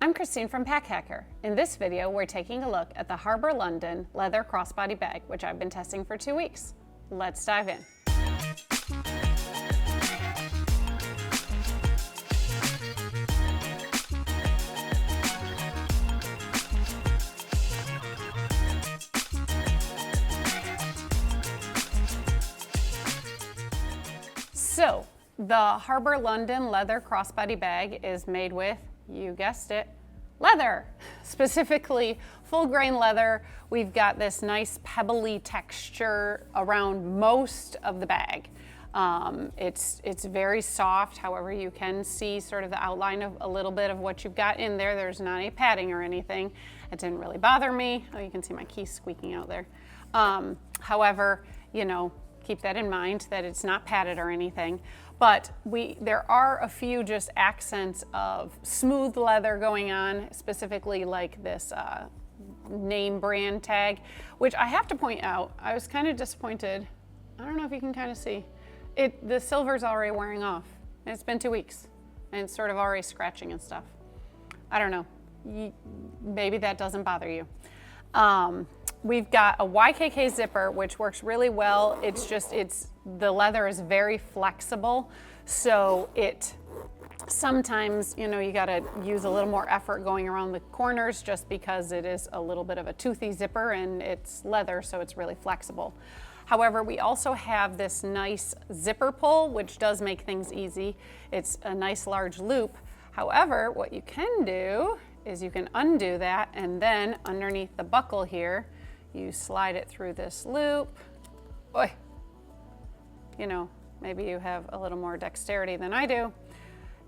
I'm Christine from Pack Hacker. In this video, we're taking a look at the Harber London leather crossbody bag, which I've been testing for 2 weeks. Let's dive in. So, the Harber London leather crossbody bag is made with, you guessed it, leather, specifically full grain leather. We've got this nice pebbly texture around most of the bag. It's very soft, however you can see sort of the outline of a little bit of what you've got in there. There's not any padding or anything. It didn't really bother me. Oh, you can see my keys squeaking out there. However, you know, keep that in mind that it's not padded or anything. But there are a few just accents of smooth leather going on, specifically like this name brand tag, which I have to point out, I was kind of disappointed. I don't know if you can kind of see. The silver's already wearing off. It's been 2 weeks and it's sort of already scratching and stuff. I don't know, maybe that doesn't bother you. We've got a YKK zipper, which works really well. The leather is very flexible, so sometimes, you know, you gotta use a little more effort going around the corners just because it is a little bit of a toothy zipper and it's leather, so it's really flexible. However, we also have this nice zipper pull, which does make things easy. It's a nice large loop. However, what you can do is you can undo that, and then underneath the buckle here, you slide it through this loop. Boy, you know, maybe you have a little more dexterity than I do.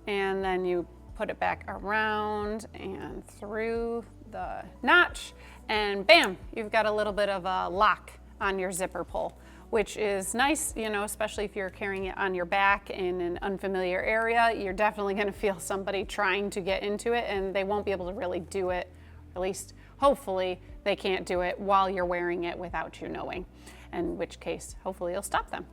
And then you put it back around and through the notch, and bam, you've got a little bit of a lock on your zipper pull, which is nice, you know, especially if you're carrying it on your back in an unfamiliar area. You're definitely gonna feel somebody trying to get into it and they won't be able to really do it, at least hopefully they can't do it while you're wearing it without you knowing, in which case hopefully you'll stop them.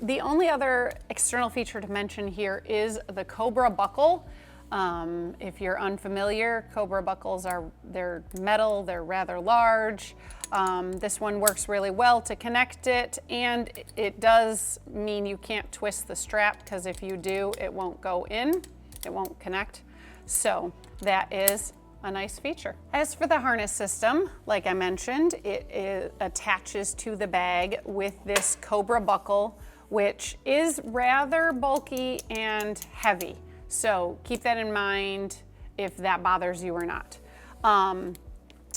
The only other external feature to mention here is the Cobra buckle. If you're unfamiliar, Cobra buckles they're metal, they're rather large. This one works really well to connect it, and it does mean you can't twist the strap, because if you do, it won't go in, it won't connect. So that is a nice feature. As for the harness system, like I mentioned, it attaches to the bag with this Cobra buckle, which is rather bulky and heavy. So keep that in mind if that bothers you or not.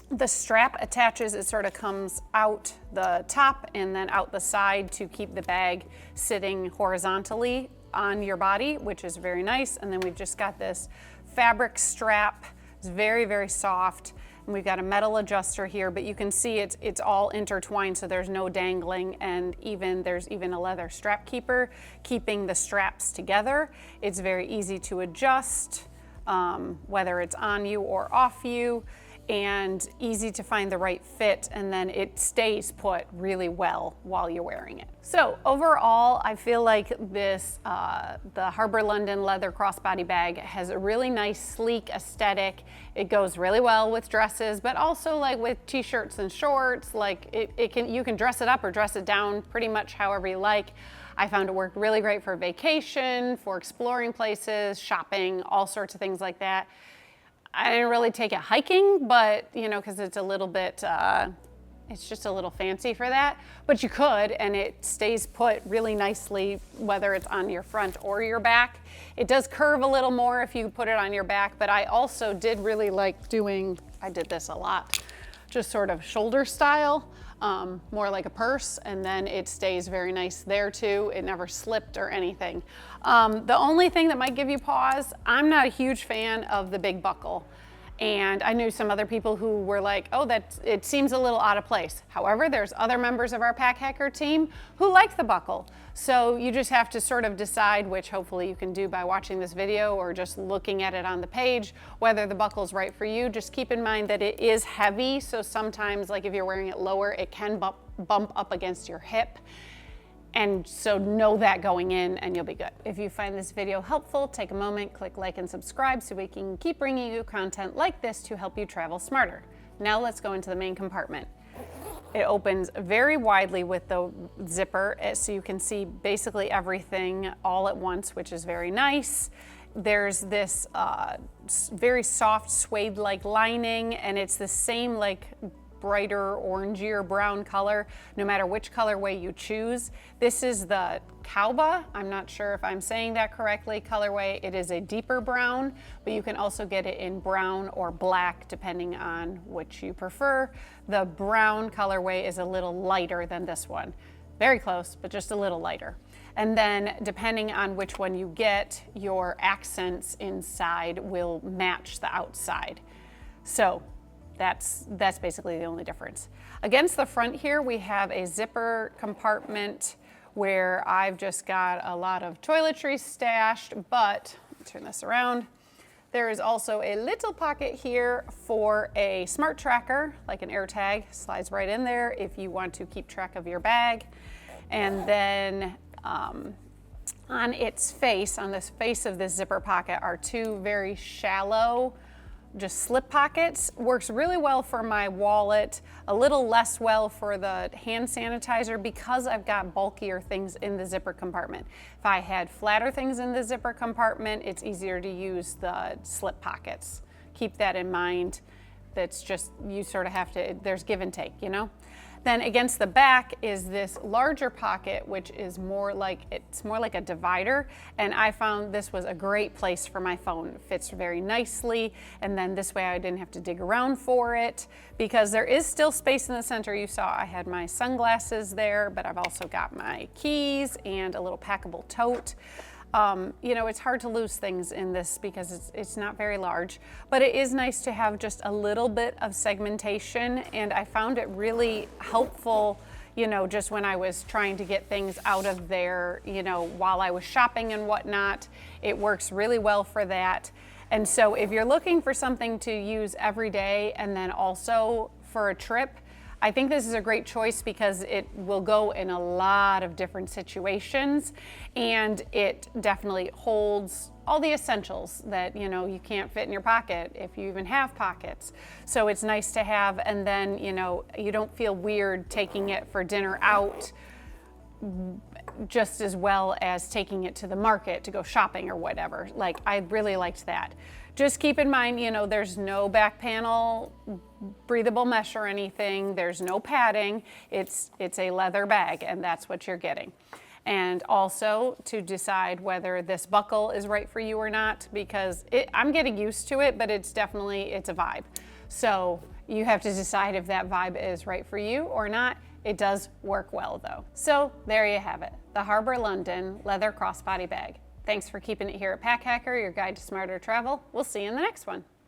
The strap attaches, it sort of comes out the top and then out the side to keep the bag sitting horizontally on your body, which is very nice. And then we've just got this fabric strap. It's very, very soft. And we've got a metal adjuster here, but you can see it's all intertwined, so there's no dangling, and there's even a leather strap keeper keeping the straps together. It's very easy to adjust, whether it's on you or off you, and easy to find the right fit, and then it stays put really well while you're wearing it. So overall, I feel like this, the Harber London leather crossbody bag has a really nice, sleek aesthetic. It goes really well with dresses, but also like with t-shirts and shorts. Like you can dress it up or dress it down pretty much however you like. I found it worked really great for vacation, for exploring places, shopping, all sorts of things like that. I didn't really take it hiking, but you know, because it's a little bit, it's just a little fancy for that, but you could, and it stays put really nicely, whether it's on your front or your back. It does curve a little more if you put it on your back, but I also did really like I did this a lot, just sort of shoulder style, more like a purse, and then it stays very nice there too. It never slipped or anything. The only thing that might give you pause, I'm not a huge fan of the big buckle. And I knew some other people who were like, oh, it seems a little out of place. However, there's other members of our Pack Hacker team who like the buckle. So you just have to sort of decide, which hopefully you can do by watching this video or just looking at it on the page, whether the buckle's right for you. Just keep in mind that it is heavy. So sometimes, like if you're wearing it lower, it can bump up against your hip. And so know that going in and you'll be good. If you find this video helpful, take a moment, click like and subscribe so we can keep bringing you content like this to help you travel smarter. Now let's go into the main compartment. It opens very widely with the zipper, so you can see basically everything all at once, which is very nice. There's this very soft suede-like lining, and it's the same like brighter orangey or brown color, no matter which colorway you choose. This is the Cowba, I'm not sure if I'm saying that correctly, colorway. It is a deeper brown, but you can also get it in brown or black depending on which you prefer. The brown colorway is a little lighter than this one. Very close, but just a little lighter. And then depending on which one you get, your accents inside will match the outside. So that's basically the only difference. Against the front here, we have a zipper compartment where I've just got a lot of toiletries stashed, but turn this around. There is also a little pocket here for a smart tracker, like an AirTag, slides right in there if you want to keep track of your bag. And then on its face, on the face of this zipper pocket, are two very shallow just slip pockets. Works really well for my wallet, a little less well for the hand sanitizer because I've got bulkier things in the zipper compartment. If I had flatter things in the zipper compartment, it's easier to use the slip pockets. Keep that in mind. That's just, you sort of have to, there's give and take, you know? Then against the back is this larger pocket, which is more like, it's more like a divider. And I found this was a great place for my phone. It fits very nicely. And then this way I didn't have to dig around for it because there is still space in the center. You saw I had my sunglasses there, but I've also got my keys and a little packable tote. You know, it's hard to lose things in this because it's not very large, but it is nice to have just a little bit of segmentation, and I found it really helpful, you know, just when I was trying to get things out of there, you know, while I was shopping and whatnot. It works really well for that. And so if you're looking for something to use every day and then also for a trip, I think this is a great choice because it will go in a lot of different situations, and it definitely holds all the essentials that, you know, you can't fit in your pocket if you even have pockets. So it's nice to have, and then, you know, you don't feel weird taking it for dinner out just as well as taking it to the market to go shopping or whatever. Like, I really liked that. Just keep in mind, you know, there's no back panel breathable mesh or anything. There's no padding. It's a leather bag, and that's what you're getting. And also to decide whether this buckle is right for you or not, because I'm getting used to it, but it's a vibe. So you have to decide if that vibe is right for you or not. It does work well though. So there you have it, the Harber London leather crossbody bag. Thanks for keeping it here at Pack Hacker, your guide to smarter travel. We'll see you in the next one.